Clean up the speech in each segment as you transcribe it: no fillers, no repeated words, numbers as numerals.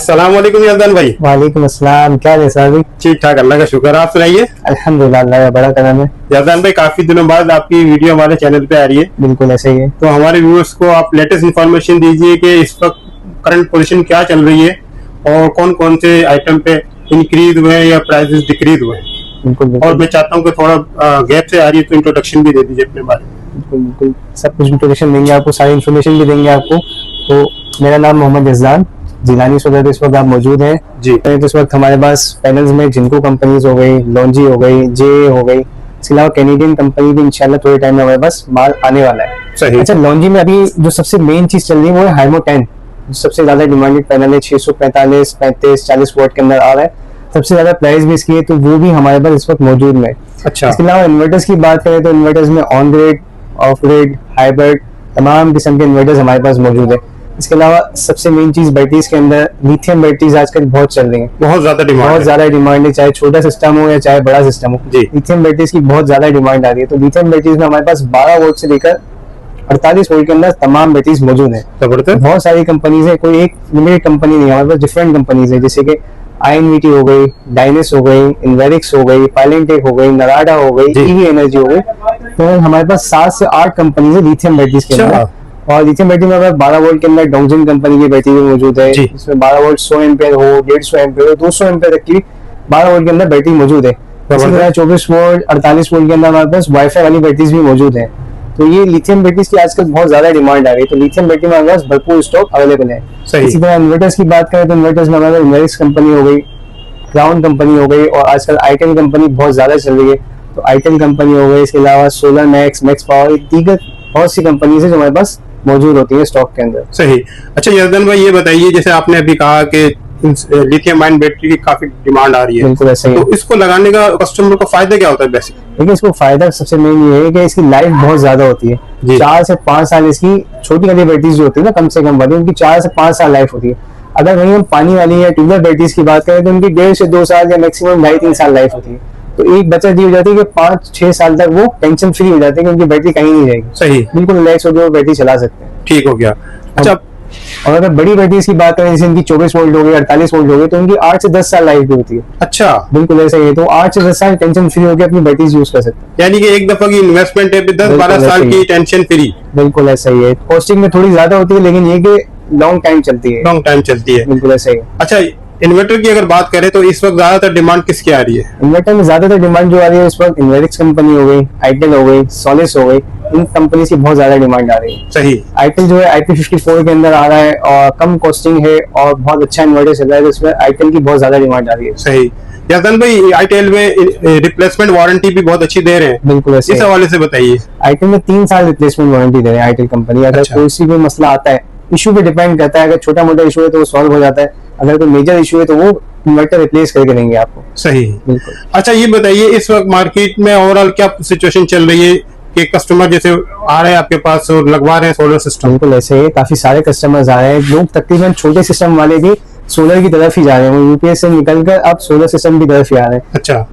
अस्सलाम वालेकुम यादन भाई। वालेकुम अस्सलाम। क्या है सर? ठीक ठाक, अल्लाह का शुक्र। आप सुनाइए। अल्हम्दुलिल्लाह, अल्लाह का बड़ा करम है। यादन भाई, काफी दिनों बाद आपकी वीडियो हमारे चैनल पे आ रही है, बिल्कुल ऐसे ही है। तो हमारे व्यूअर्स को आप लेटेस्ट इन्फॉर्मेशन दीजिए कि इस वक्त करंट पोजीशन क्या चल रही है और कौन कौन से आइटम पे इंक्रीज हुए हैं या प्राइसेस डिक्रीज हुए हैं। बिल्कुल और मैं चाहता हूँ कि थोड़ा गैप से आ रही है तो इंट्रोडक्शन भी दे दीजिए अपने बारे में। बिल्कुल बिल्कुल सब कुछ इंफॉर्मेशन देंगे आपको, सारी इन्फॉर्मेशन भी देंगे आपको। तो मेरा नाम मोहम्मद इज़ान जिलानी सोलर पे इस वक्त आप मौजूद हैं जी। तो इस वक्त हमारे पास पैनल्स में जिनको कंपनीज हो गई, लॉन्जी हो गई, जे हो गई, इसके अलावा कैनेडियन कंपनी भी इंशाल्लाह थोड़े टाइम में हमारे पास माल आने वाला है। सही। अच्छा, लॉन्जी में अभी जो सबसे मेन चीज चल रही है वो है हाइमो 10, सबसे ज्यादा डिमांडेड पैनल है। 645, 35, 40 वोट के अंदर आ रहा है, सबसे ज्यादा प्राइस भी इसकी है, तो वो भी हमारे पास इस वक्त मौजूद में। अच्छा। इसके अलावा इन्वर्टर्स की बात करें तो इन्वर्टर्स में on grid, of grid, hybrid तमाम किस्म के इन्वर्टर्स हमारे पास मौजूद है। इसके अलावा सबसे मेन चीज बैटरीज के अंदर लिथियम बैटरीज आजकल बहुत चल रही हैं, बहुत ज्यादा डिमांड है, चाहे छोटा सिस्टम हो या चाहे बड़ा सिस्टम हो। जी। लिथियम बैटरीज की बहुत ज्यादा डिमांड आ रही है, तो लिथियम बैटरीज में हमारे पास 12 वोल्ट से लेकर 48 वोल्ट के अंदर तमाम बैटरीज मौजूद है। जबरदस्त। बहुत सारी कंपनीज है, कोई एक लिमिटेड कंपनी नहीं है, हमारे पास डिफरेंट कंपनीज है, जैसे कि INVT हो गई, डायनेस हो गई, इन्वेरिक्स हो गई, पाइलेंटेक हो गई, नराडा हो गई, ईवी एनर्जी हो गई। तो हमारे पास 7 से 8 कंपनीज है लिथियम बैटरीज के अंदर। और लिथियम बैटरी में अगर 12 वोल्ट के अंदर डोंगजिन कंपनी की बैटरी भी मौजूद है, इसमें 12 वोल्ट 100 एम्पियर हो, 150 एम्पियर हो, 200 एम्पियर तक की 12 वोल्ट के अंदर बैटरी मौजूद है। इसी तरह 24 वोल्ट 48 वोल्ट के अंदर हमारे पास वाईफाई वाली बैटरीज भी मौजूद है। तो ये लिथियम बैटरीज की आजकल बहुत ज्यादा डिमांड आ रही है, तो लिथियम बैटरी में हमारे पास भरपूर स्टॉक अवेलेबल है। इसी तरह इन्वर्टर्स की बात करें तो इन्वर्टर्स में हमारे पास इन्वेरिक्स कंपनी हो गई, क्राउन कंपनी हो गई, और आजकल आईटेल कंपनी बहुत ज्यादा चल रही है, तो आईटेल कंपनी हो गई। इसके अलावा सोलर मैक्स, मैक्स पावर, दीगर बहुत सी कंपनीज है जो हमारे पास मौजूद होती है स्टॉक के अंदर। सही। अच्छा यजदान भाई, ये बताइए, जैसे आपने अभी कहा कि लिथियम आयन बैटरी की काफी डिमांड आ रही है, बिल्कुल ऐसा ही है। तो इसको लगाने का कस्टमर को फायदा क्या होता है बेसिक? देखिए, इसको फायदा सबसे मेन ये है कि इसकी लाइफ बहुत ज्यादा होती है। 4 से 5 साल इसकी छोटी वाली बैटरीज जो होती है ना, कम से कम वाली, उनकी 4 से 5 साल लाइफ होती है। अगर वहीं हम पानी वाली या ट्यूबवेल बैटरीज की बात करें तो उनकी 1.5 से 2 साल या मैक्सिमम 2.5-3 साल लाइफ होती है। तो एक बचत ये हो जाती है कि 5-6 साल तक वो टेंशन फ्री हो जाते हैं कि उनकी बैटरी कहीं नहीं जाएगी। सही। बिल्कुल रिलैक्स होकर वो बैटरी चला सकते हैं। ठीक हो गया। अच्छा, और अगर बड़ी बैटरीज की बात करें, जैसे इनकी 24 वोल्ट हो गई, 48 वोल्ट हो गई, तो उनकी 8 से 10 साल लाइफ भी होती है। अच्छा, बिल्कुल ऐसा ही है। तो 8 से 10 साल टेंशन फ्री होकर अपनी बैटरीज यूज कर सकते हैं। यानी कि एक दफा की इन्वेस्टमेंट है, 10-12 साल की टेंशन फ्री। बिल्कुल ऐसा ही है। कॉस्टिंग में थोड़ी ज्यादा होती है, लेकिन ये कि लॉन्ग टाइम चलती है। लॉन्ग टाइम चलती है। बिल्कुल ऐसा ही है। अच्छा, इन्वर्टर की अगर बात करें तो इस वक्त ज्यादातर डिमांड किसकी आ रही है? इन्वर्टर में ज्यादातर डिमांड जो आ रही है इस वक्त इन्वेरिक्स कंपनी हो गई, आईटेल हो गई, सोलिस हो गई, इन कंपनी की बहुत ज्यादा डिमांड आ रही है। सही। आईटेल जो है IP54 के अंदर आ रहा है और कम कॉस्टिंग है और बहुत अच्छा इन्वर्टर चल रहा है, तो इसमें आईटेल की बहुत ज्यादा डिमांड आ रही है। सही। यादन भाई, आईटेल में रिप्लेसमेंट वारंटी भी बहुत अच्छी दे रहे हैं, बिल्कुल ऐसे इस हवाले से बताइए। आईटेल में 3 साल रिप्लेसमेंट वारंटी दे रहे हैं आईटेल कंपनी। अगर कोई सी भी मसला आता है, इशू पे डिपेंड करता है, अगर छोटा मोटा इशू है तो वो सॉल्व हो जाता है, अगर कोई मेजर इशू है तो वो इन्वर्टर रिप्लेस करके देंगे आपको। सही। बिल्कुल। अच्छा, ये बताइए, इस वक्त मार्केट में ओवरऑल क्या सिचुएशन चल रही है कि कस्टमर जैसे आ रहे हैं आपके पास और लगवा रहे हैं सोलर सिस्टम? बिल्कुल ऐसे है, काफी सारे कस्टमर्स आ रहे हैं। लोग तकरीबन छोटे सिस्टम वाले भी सोलर की तरफ ही जा रहे हैं, वो यूपीएस से निकलकर अब सोलर सिस्टम की तरफ ही आ रहे हैं। अच्छा।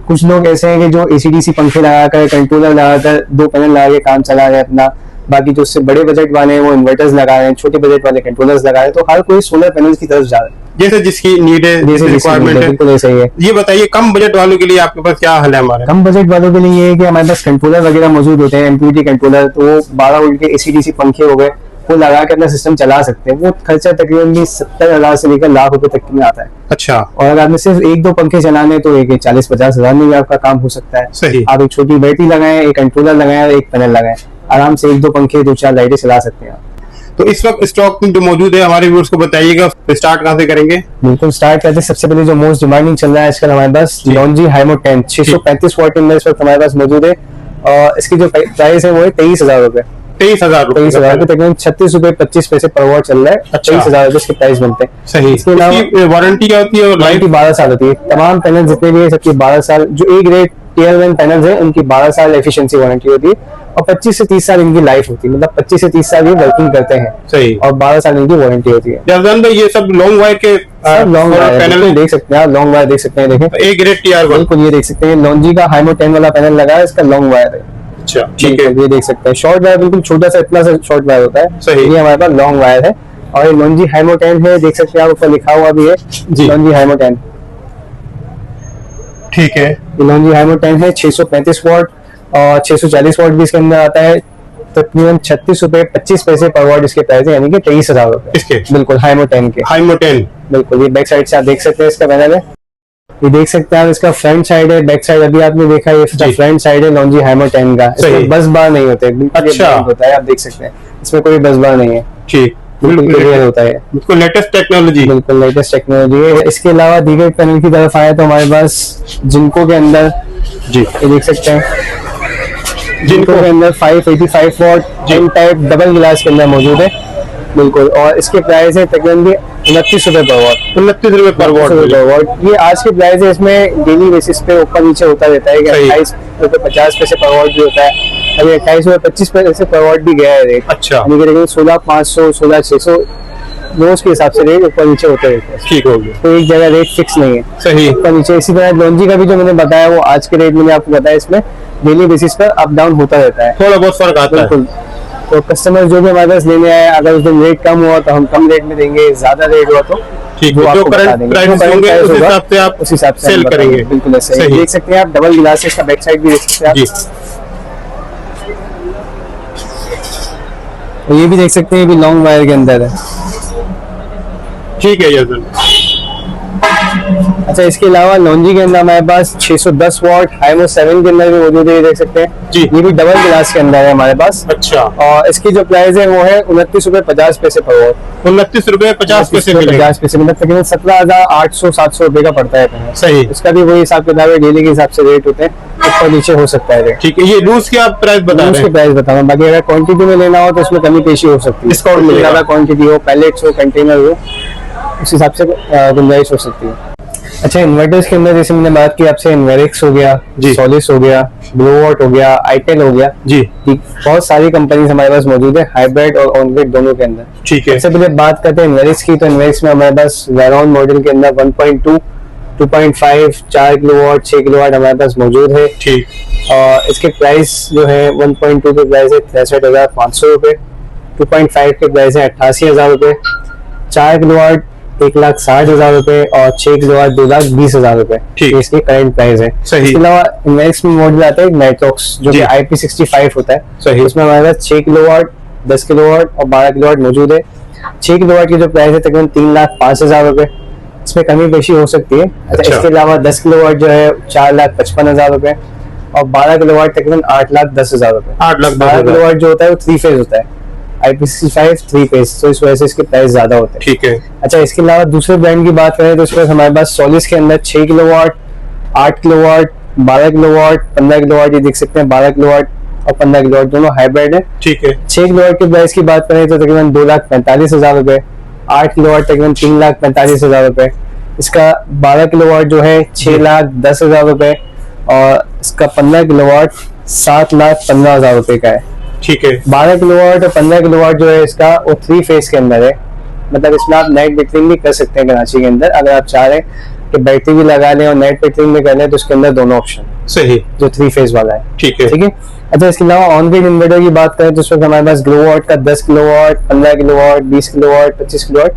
कुछ लोग ऐसे हैं कि जो ACDC पंखे लगाकर, कंट्रोलर लगाकर 2 पैनल लगा के काम चला रहे हैं अपना। बाकी जो उससे बड़े बजट वाले हैं वो इन्वर्टर्स लगा रहे हैं, छोटे बजट वाले कंट्रोलर्स लगा रहे हैं। तो हर कोई सोलर पैनल्स की तरफ जा रहा है, जैसे जिसकी नीड है, जैसे रिक्वायरमेंट है। बिल्कुल ऐसा ही है। ये बताइए, कम बजट वालों के लिए आपके पास क्या हल है? हमारे कम बजट वालों के लिए ये है कि हमारे पास कंट्रोलर वगैरह मौजूद होते हैं, MPPT कंट्रोलर, तो वो 12 वोल्ट के ACDC पंखे हो गए, वो लगा के अपना सिस्टम चला सकते हैं। वो खर्चा तकरीबन भी 70,000 से लेकर लाख रुपए तक में आता है। अच्छा। और अगर आपने सिर्फ 1-2 पंखे चलाने तो एक 40-50 हजार में भी आपका काम हो सकता है। सही। आप एक छोटी बैटरी लगाएं, एक कंट्रोलर लगाएं और एक पैनल लगाएं, आराम से 1-2 पंखे 2-4 लाइटें चला सकते हैं आप। तो इस वक्त स्टॉक में जो मौजूद है, हमारे व्यूअर्स को बताइएगा, स्टार्ट कहाँ से करेंगे? बिल्कुल स्टार्ट करते हैं। सबसे पहले जो मोस्ट डिमांडिंग चल रहा है आजकल हमारे पास लॉन्जी हाइमो 10 635 वॉट के अंदर इस वक्त हमारे पास मौजूद है, और इसकी जो प्राइस है वो है 23,000 रुपए। 23,000 रुपए तकरीबन 36 रुपए 25 पैसे पर वॉट चल रहा है। 23,000 रुपए इसके प्राइस बनते हैं। सही। इसके अलावा वारंटी क्या होती है? वारंटी 12 साल होती है। तमाम पैनल जितने भी है सबकी 12 साल। जो A ग्रेड Tier 1 पैनल्स है उनकी 12 साल एफिशिएंसी वारंटी होती है, और 25 से 30 साल इनकी लाइफ होती है, मतलब 25 से 30 साल ये वर्किंग करते हैं। सही। और 12 साल इनकी वारंटी होती है। जर्दान भाई, ये सब लॉन्ग वायर के लॉन्ग वायर पैनल देख सकते हैं आप, लॉन्ग वायर देख सकते हैं, देखें A ग्रेड Tier 1। बिल्कुल ये देख सकते हैं, लॉन्जी का हाइमो 10 वाला पैनल लगा है, इसका लॉन्ग वायर है। अच्छा, ठीक है। ये देख सकते हैं, शॉर्ट वायर बिल्कुल छोटा सा, इतना सा शॉर्ट वायर होता है। सही। ये हमारे पास लॉन्ग वायर है। और ये लॉन्जी हाइमो 10 है, देख सकते हैं आप, ऊपर लिखा हुआ भी है जी। लॉन्जी हाइमो 10। ठीक है। ये लॉन्जी हाइमो 10 है, 635 वॉट और 640 वॉट भी इसके अंदर आता है। तकरीबन 36 रुपए 25 पैसे पर वॉट इसके प्राइस है, यानी कि 23,000 रुपए इसके बिल्कुल हाइमो 10 के। हाइमो 10 बिल्कुल, ये बैक साइड से आप देख सकते हैं इसका पैनल है। ये देख सकते हैं आप, इसका फ्रंट साइड है, बैक साइड अभी आपने देखा, ये इसका जी। फ्रंट साइड है लॉन्जी हाइमो 10 का। सही। इसमें बस बार नहीं होते, बिल्कुल ये अच्छा। blank होता है, आप देख सकते हैं इसमें कोई बस बार नहीं है, ठीक, बिल्कुल क्लियर होता है, बिल्कुल लेटेस्ट टेक्नोलॉजी। बिल्कुल लेटेस्ट टेक्नोलॉजी है। इसके अलावा दीगर पैनल की तरफ आए तो हमारे पास जिनको के अंदर जी, ये देख सकते हैं, जिनको जिनको के अंदर 585 वॉट एन टाइप डबल गिलास के अंदर मौजूद है बिल्कुल। और इसके प्राइस है तकरीबन 29 रुपए पर वॉट। 29 रुपए पर वॉट। ये आज के प्राइस है, इसमें डेली बेसिस पे ऊपर नीचे होता रहता है कि सही। 28 रुपए 50 पैसे पर वॉट भी होता है, अभी 28 रुपए 25 पैसे पर वॉट भी गया है रेट। अच्छा, यानी कि लेकिन 16,500 16,600 रोज के हिसाब से रेट ऊपर नीचे होते रहते हैं, ठीक हो गया, तो एक जगह रेट फिक्स नहीं है, सही। ऊपर नीचे। इसी तरह लॉन्जी का भी जो मैंने बताया वो आज के रेट मैंने आपको बताया, इसमें डेली बेसिस पर अप डाउन होता रहता है थोड़ा बहुत फर्क आता है। बिल्कुल। तो कस्टमर जो भी हमारे पास लेने आए, अगर उस दिन रेट कम हुआ तो हम कम रेट में देंगे, ज्यादा रेट हुआ तो ठीक वो है, जो आपको बता करंट देंगे। प्राइस जो current होंगे price उस होगा, हिसाब से आप उस हिसाब से सेल हम करेंगे। बताएंगे। बिल्कुल ऐसे ही सही। देख सकते हैं आप, डबल गिलास इसका बैक साइड भी देख सकते हैं जी, आप। ये भी देख सकते हैं, ये भी लॉन्ग वायर के अंदर है। ठीक है यजमान। अच्छा, इसके अलावा लॉन्जी के अंदर हमारे पास 610 वॉट हाइमो 7 के अंदर भी मौजूद है, ये देख सकते हैं जी। ये भी डबल गिलास के अंदर है हमारे पास। अच्छा, और इसकी जो प्राइस है वो है 29 रुपए 50 पैसे पर वॉट। 29 रुपए 50 पैसे मिलेगा। 50 पैसे मतलब तकरीबन 17,800 700 रुपए का पड़ता है पैनल। सही, इसका भी वही हिसाब किताब है, डेली के हिसाब से रेट होते हैं, ऊपर नीचे हो सकता है रेट। ठीक है। ये रूस की आप प्राइस बता रहे उसके हैं, प्राइस बताऊंगा, बाकी अगर क्वांटिटी में लेना हो तो उसमें कमी पेशी हो सकती है, डिस्काउंट मिलेगा। ज्यादा क्वांटिटी हो, पैलेट्स हो, कंटेनर हो, उस हिसाब से गुंजाइश हो सकती है। अच्छा, इन्वर्टर्स के अंदर जैसे मैंने बात की आपसे, इन्वेरिक्स हो गया, जी। सोलिस हो गया, ब्लूवॉट हो गया, आईटेल हो गया, जी, बहुत सारी कंपनीज हमारे पास मौजूद है, हाइब्रिड और ऑन ग्रिड दोनों के अंदर। ठीक है। सबसे पहले बात करते हैं इन्वेरिक्स की, तो इन्वेरिक्स में हमारे पास वेरॉन मॉडल के अंदर 1.2, 2.5, 4 किलोवाट, 6 किलोवाट हमारे पास मौजूद है। ठीक, और इसके प्राइस जो है 1.2 के प्राइस है 63,500 रुपए, 2.5 के प्राइस है 88,000 रुपए, 4 किलोवाट 1,60,000 रुपए और 6 किलोवाट 2,20,000 रुपए, ठीक। ये इसकी करंट प्राइस है। सही। इसके अलावा इन्वेक्स में मॉडल आता है नाइट्रॉक्स, जो जी। कि IP65 होता है। सही। उसमें हमारे पास 6 किलोवाट, 10 किलोवाट और 12 किलोवाट मौजूद है। 6 किलोवाट की जो प्राइस है तकरीबन 3,05,000 रुपए, इसमें कमी पेशी हो सकती है। अच्छा। इसके अलावा 10 किलोवाट जो है 4,55,000 रुपए और 12 किलोवाट तकरीबन 8,10,000 रुपए। 12 किलोवाट जो होता है वो 3 फेज होता है, IP65 3 फेज, तो इस वजह से इसके प्राइस ज्यादा होते हैं। ठीक है। अच्छा, इसके अलावा दूसरे ब्रांड की बात करें तो इसमें हमारे पास सोलिस के अंदर 6 किलोवाट, 8 किलोवाट, 12 किलोवाट, 15 किलोवाट, ये देख सकते हैं 12 किलोवाट और 15 किलोवाट दोनों हाइब्रिड है। ठीक है। 6 किलोवाट के प्राइस की बात करें तो तकरीबन 2,45,000 रुपए, 8 किलोवाट तकरीबन 3,45,000 रुपए, इसका 12 किलोवाट जो है 6,10,000 रुपए और इसका 15 किलोवाट 7,15,000 रुपए का है। ठीक है। 12 किलोवाट और 15 किलोवाट जो है इसका वो 3 फेज के अंदर है, मतलब इसमें आप नाइट बैटरिंग भी कर सकते हैं कराची के अंदर, अगर आप चाह रहे हैं कि बैटरी भी लगा लें और नाइट बैटरिंग भी कर लें तो उसके अंदर दोनों ऑप्शन, सही, जो 3 फेज वाला है। ठीक है। ठीक है। अच्छा, इसके अलावा ऑन ग्रिड इन्वर्टर की बात करें तो उसमें हमारे पास ग्लोवाट का 10 किलोवाट, 15 किलोवाट, 20 किलोवाट, 25 किलोवाट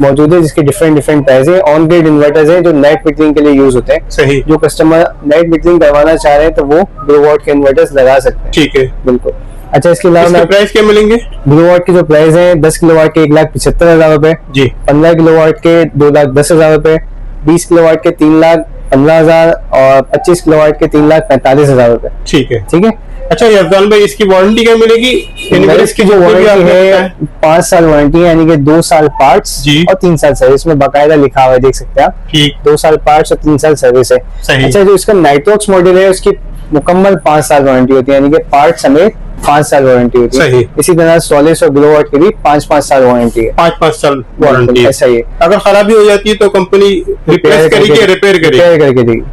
मौजूद है, जिसके डिफरेंट प्राइस है। ऑन ग्रिड इन्वर्टर्स है जो नाइट मीटरिंग के लिए यूज होते हैं, सही, जो कस्टमर नाइट मीटरिंग करवाना चाह रहे हैं तो वो ग्लोवाट के इन्वर्टर्स लगा सकते हैं। ठीक है। बिल्कुल। अच्छा, इसके अलावा इसके प्राइस क्या मिलेंगे? ग्लोवाट की जो प्राइस है 10 किलोवाट के 1,75,000 रुपए, जी, 15 किलोवाट के 2,10,000 रुपए, 20 किलोवाट के 3,15,000 और 25 किलोवाट के 3,45,000 रुपए। ठीक है। ठीक है। अच्छा यफजान भाई, इसकी वारंटी क्या मिलेगी? इन्वर्टर्स की जो वारंटी है 5 साल वारंटी है, यानी कि 2 साल पार्ट्स जी। और 3 साल सर्विस में बाकायदा लिखा हुआ है, देख सकते हैं आप, ठीक, 2 साल पार्ट्स और 3 साल सर्विस है। सही। अच्छा, जो इसका नाइट्रोक्स मॉडल है उसकी मुकम्मल 5 साल वारंटी होती है, यानी कि पार्ट समेत 5 साल वारंटी होती है। सही। इसी तरह सोलिस और ग्लोवाट की भी 5-5 साल वारंटी है। 5-5 साल वारंटी है। ऐसा ही है। अगर खराबी हो जाती है तो कंपनी रिप्लेस करेगी, रिपेयर करेगी,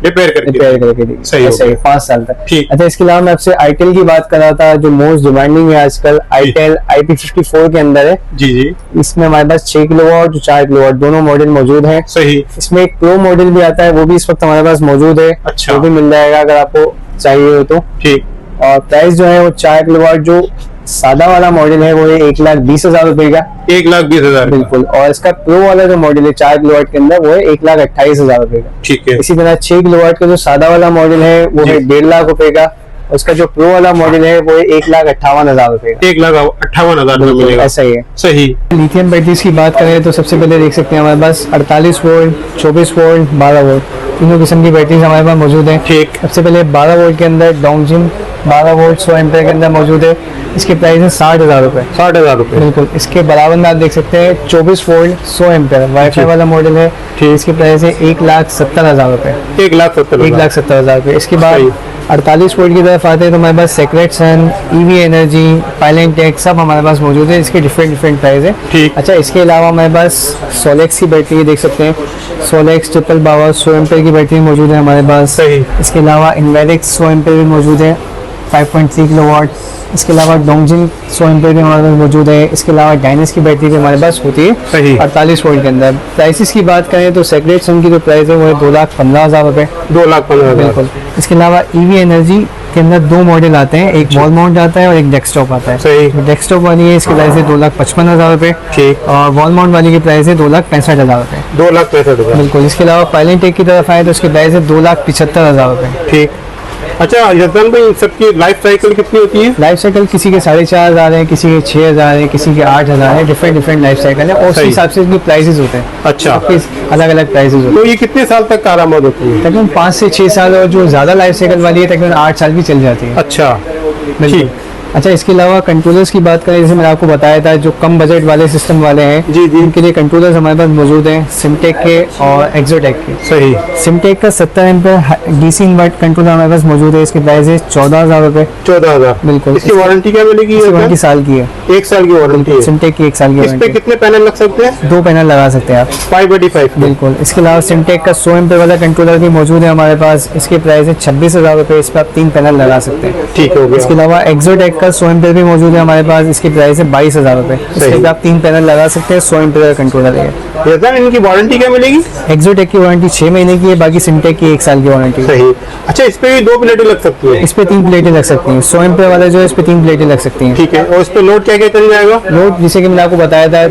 रिपेयर करके देगी। सही ऐसा हो ही गया। 5 साल तक। ठीक। अच्छा, इसके अलावा मैं आपसे आईटेल की बात कर रहा था, जो मोस्ट डिमांडिंग है आजकल, आईटेल IP54 के अंदर है। जी जी, इसमें हमारे पास 6 किलोवाट और 4 किलोवाट दोनों मॉडल मौजूद हैं। सही, इसमें एक प्रो मॉडल भी आता है, वो भी इस वक्त हमारे पास मौजूद है। अच्छा। वो भी मिल जाएगा अगर आपको चाहिए हो तो। ठीक, और प्राइस जो है वो 4 किलोवाट जो सादा वाला मॉडल है वो है 1,20,000 रुपए का। 1,20,000। बिल्कुल। और इसका प्रो वाला जो मॉडल है 4 किलोवाट के अंदर वो है 1,28,000 रुपए का। ठीक है। इसी तरह 6 किलोवाट का जो सादा वाला मॉडल है वो है 1.5 लाख रुपए का। उसका जो प्रो वाला मॉडल है वो है 1,58,000 रुपए का। 1,58,000 में मिलेगा। ऐसा ही है। सही। लिथियम बैटरीज की बात करें तो सबसे पहले देख सकते हैं हमारे पास 48 वोल्ट, 24 वोल्ट, 12 वोल्ट, तीनों किस्म की बैटरीज हमारे पास मौजूद है। ठीक। सबसे पहले 12 वोल्ट के अंदर डोंगजिन 12 वोल्ट 100 एम्पेयर के अंदर मौजूद है। इसकी प्राइस है 60,000 रुपए। 60,000 रुपए। बिल्कुल। इसके बराबर में आप देख सकते हैं 24 वोल्ट 100 एम्पेयर वाईफाई वाला मॉडल है। इसकी प्राइस है 1,70,000 रुपए। 1,70,000 रुपए। इसके बाद 48 वोल्ट की तरफ आते हैं तो हमारे पास सेक्रेट सन, ईवी एनर्जी, पायलेंट टेक सब हमारे पास मौजूद है। इसके डिफरेंट प्राइस है। ठीक। अच्छा, इसके अलावा हमारे पास सोलेक्स की बैटरी देख सकते हैं। सोलेक्स ट्रिपल पावर 100 एम्पेयर की बैटरी मौजूद है हमारे पास। सही। इसके अलावा इन्वेरिक्स 100 एम्पेयर भी मौजूद है 5.3 किलोवाट। इसके अलावा डोंगजिन 100 एम्पेयर भी हमारे पास मौजूद है। इसके अलावा डायनेस की बैटरी भी हमारे पास होती है सही। 48 वोल्ट के अंदर। प्राइसेस की बात करें तो सेक्रेट सन की जो प्राइस है वो है 2,15,000 रुपए। 2,15,000। बिल्कुल। इसके अलावा ईवी एनर्जी के अंदर 2 मॉडल आते हैं, एक वॉल माउंट आता है और एक डेस्कटॉप आता है। सही। डेस्कटॉप वाली है इसकी प्राइस है 2,55,000 रुपए। ठीक। और वॉल माउंट वाली की प्राइस है 2,65,000 रुपए। 2,65,000। बिल्कुल। इसके अलावा पायलेंट टेक की तरफ आए तो उसकी प्राइस है 2,75,000 रुपए। ठीक। अच्छा यजमान भाई, इन सबकी लाइफ साइकिल कितनी होती है? लाइफ साइकिल किसी के 4,500 है, किसी के 6,000 है, किसी के 8,000 है। डिफरेंट लाइफ साइकिल है और उसी सही। हिसाब से इनके प्राइसेस होते हैं। अच्छा। अलग अलग प्राइसेस होते तो ये कितने साल तक कारामद होती है? हैं। तकरीबन 5 से 6 साल और जो ज्यादा लाइफ साइकिल वाली है तकरीबन 8 साल भी चल जाती है। अच्छा। बिल्कुल। अच्छा, इसके अलावा कंट्रोलर्स की बात करें, जैसे मैंने आपको बताया था जो कम बजट वाले सिस्टम वाले हैं जी जी। इनके लिए कंट्रोलर्स हमारे पास मौजूद हैं सिमटेक के और एक्सोटेक के। सही। सिमटेक का 70 एम्पेयर डीसी इन्वर्ट कंट्रोलर हमारे पास मौजूद है। इसकी प्राइस है 14,000 रुपए। 14,000। बिल्कुल। इसकी वारंटी क्या मिलेगी? वारंटी साल की है। 1 साल की वारंटी है। सिमटेक की 1 साल की इस पे वारंटी। कितने पैनल लग सकते हैं? 2 पैनल लगा सकते हैं आप। 5/5। बिल्कुल। इसके अलावा सिमटेक का 100 एम्पेयर वाला कंट्रोलर भी मौजूद है हमारे पास। इसकी प्राइस है 26,000 रुपए। इस पर आप 3 पैनल लगा सकते हैं। ठीक हो इसके गया। अलावा एक्सोटेक का 100 एम्पेयर भी मौजूद है हमारे पास। इसकी प्राइस है 22,000 रुपए। इसके पे आप 3 पैनल लगा सकते हैं। 100 एम्पेयर का कंट्रोलर है। यजमान इनकी वारंटी क्या मिलेगी? एक्सोटेक की वारंटी 6 महीने की है, बाकी सिमटेक की 1 साल की वारंटी है। सही। अच्छा, इस पे भी 2 प्लेटें लग सकती है? इस पे 3 प्लेटें लग सकती हैं। 100 एम्पेयर वाला जो है इस पे 3 प्लेटें लग सकती हैं। ठीक है। और इस पे लोड क्या क्या चल जाएगा? लोड जैसे कि मैंने आपको बताया था,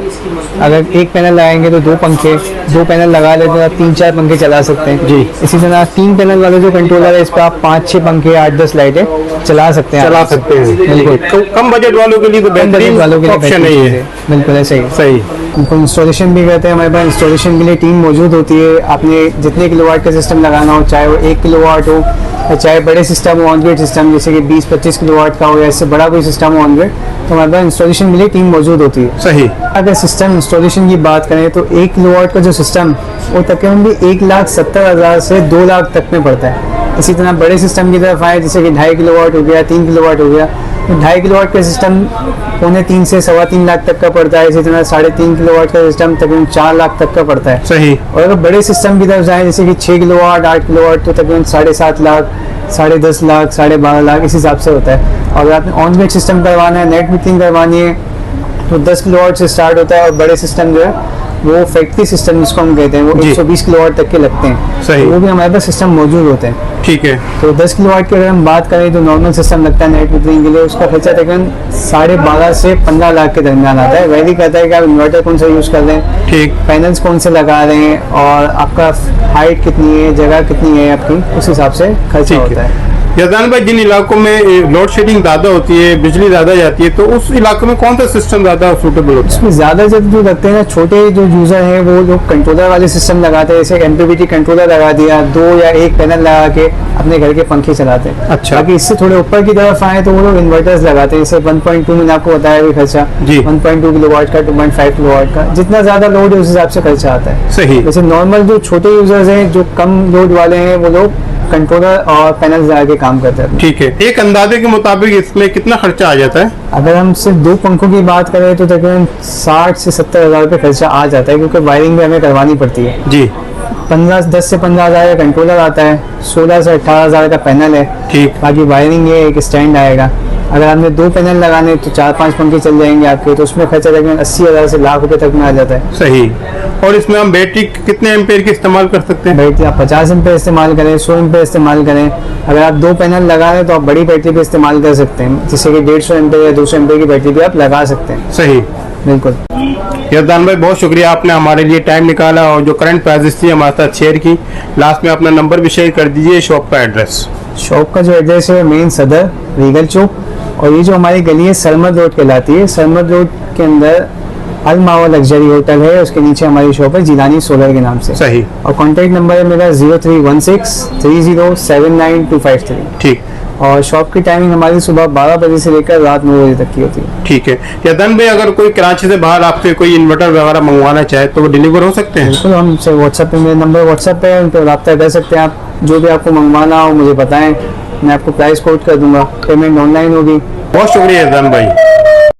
अगर 1 पैनल लगाएंगे तो 2 पंखे, 2 पैनल लगा लेते हैं 3-4 पंखे चला सकते हैं। जी। इसी तरह 3 पैनल वाला जो कंट्रोलर है इस पर आप 5-6 पंखे 8-10 लाइटें चला सकते हैं। चला सकते हैं। बिल्कुल। तो कम बजट वालों के लिए तो बजट बेहतरीन वालों के लिए ऑप्शन बेहतरीन नहीं चीज़ है। बिल्कुल ऐसे ही। सही। उनको इंस्टॉलेशन भी करते हैं हमारे पास। इंस्टॉलेशन के लिए टीम मौजूद होती है। आपने जितने किलोवाट का सिस्टम लगाना हो, चाहे वो 1 किलोवाट हो या चाहे बड़े सिस्टम हो, ऑन ग्रिड सिस्टम जैसे कि 20-25 किलोवाट का हो या इससे बड़ा कोई सिस्टम हो ऑन ग्रिड, तो हमारे पास इंस्टॉलेशन के लिए टीम मौजूद होती है। सही। अगर सिस्टम इंस्टॉलेशन की बात करें तो 1 किलोवाट का जो सिस्टम वो तकरीबन भी 1,70,000 से 2 लाख तक में पड़ता है। इसी तरह बड़े सिस्टम की तरफ आए जैसे कि 2.5 किलोवाट हो गया, 3 किलोवाट हो गया, तो 2.5 किलोवाट का सिस्टम 3.25 से 3.25 लाख तक का पड़ता है। इसी तरह 3.5 किलोवाट का सिस्टम तकरीबन 4 लाख तक का पड़ता है। सही। और अगर बड़े सिस्टम की तरफ जाएं जैसे कि 6 किलोवाट 8 किलोवाट तो तकरीबन 7.5 लाख, 10.5 लाख, 12.5 लाख इस हिसाब से होता है। और अगर आपने ऑन ग्रिड सिस्टम करवाना है, नेट मीटरिंग करवानी है तो 10 किलोवाट से स्टार्ट होता है। और बड़े सिस्टम जो है वो फैक्ट्री सिस्टम जिसको हम कहते हैं वो जी। 120 किलोवाट तक के लगते हैं। सही। वो भी हमारे पास सिस्टम मौजूद होते हैं। ठीक है। तो 10 किलोवाट की अगर हम बात करें तो नॉर्मल सिस्टम लगता है नेट मीटरिंग के लिए, उसका खर्चा तकरीबन 12.5 से 15 लाख के दरमियान आता है। वैरी करता है कि आप इन्वर्टर कौन सा यूज़ कर रहे हैं, ठीक। पैनल्स कौन से लगा रहे हैं और आपका हाइट कितनी है, जगह कितनी है आपकी, उस हिसाब से खर्चा ठीक होता है। यजमान भाई, जिन इलाकों में लोड शेडिंग ज्यादा होती है, बिजली ज्यादा जाती है, तो उस इलाकों में कौन सा सिस्टम ज्यादा सूटेबल होता है? इसमें ज़्यादा जब जो लगते हैं ना छोटे जो यूज़र हैं वो लोग कंट्रोलर वाले सिस्टम लगाते हैं। जैसे MPPT कंट्रोलर लगा दिया, 2 या 1 पैनल लगा के अपने घर के पंखे चलाते हैं। अच्छा। बाकी इससे थोड़े ऊपर की तरफ आए तो वो लोग इन्वर्टर्स लगाते हैं। जैसे 1.2 मैंने आपको बताया भी खर्चा जी। 1.2 किलोवाट का, 2.5 किलोवाट का, जितना ज़्यादा लोड है उस हिसाब से खर्चा आता है। सही। जैसे नॉर्मल जो छोटे यूजर्स हैं जो कम लोड वाले हैं वो लोग कंट्रोलर और पैनल लगा के काम करते हैं। ठीक है। एक अंदाजे के मुताबिक इसमें कितना खर्चा आ जाता है? अगर हम सिर्फ 2 पंखों की बात करें तो तकरीबन 60 से 70 हज़ार रुपये खर्चा आ जाता है, क्योंकि वायरिंग भी हमें करवानी पड़ती है। जी। 10 से 15 हज़ार का कंट्रोलर आता है, 16 से 18 हज़ार का पैनल है। ठीक। बाकी वायरिंग है, एक स्टैंड आएगा। अगर आपने 2 पैनल लगाने तो 4-5 पंखे चल जाएंगे आपके, तो उसमें खर्चा तकरीबन 80,000 से लाख रुपए तक में आ जाता है। सही। और इसमें हम बैटरी कितने एम्पेयर की इस्तेमाल कर सकते हैं? बैटरी आप 50 एम्पेयर इस्तेमाल करें, 100 एम्पेयर इस्तेमाल करें। अगर आप 2 पैनल लगा रहे हैं तो आप बड़ी बैटरी भी इस्तेमाल कर सकते हैं, जैसे कि 150 एम्पेयर या 200 एम्पेयर की बैटरी भी आप लगा सकते हैं। सही। बिल्कुल। यजदान भाई बहुत शुक्रिया, आपने हमारे लिए टाइम निकाला और जो करंट प्राइसेस थी हमारे साथ शेयर की। लास्ट में अपना नंबर भी शेयर कर दीजिए, शॉप का एड्रेस। शॉप का जो एड्रेस है मेन सदर रीगल चौक, और ये जो हमारी गली है सरमद रोड कहलाती है। सरमद रोड के अंदर अल मावा लग्जरी होटल है, उसके नीचे हमारी शॉप है जिलानी सोलर के नाम से। सही। और कॉन्टैक्ट नंबर है मेरा 0316307953। ठीक। और शॉप की टाइमिंग हमारी सुबह 12 बजे से लेकर रात 9 बजे तक की होती है। ठीक है। यजदान भाई अगर कोई कराची से बाहर आपसे कोई इन्वर्टर वगैरह मंगवाना चाहे तो वो डिलीवर हो सकते हैं? बिल्कुल, हमसे व्हाट्सएप पे, मेरा नंबर व्हाट्सएप पे है, उन पर रब्ता कर सकते हैं आप। जो भी आपको मंगवाना हो मुझे बताएं, मैं आपको प्राइस कोट कर दूंगा, पेमेंट ऑनलाइन होगी। बहुत शुक्रिया यजदान भाई।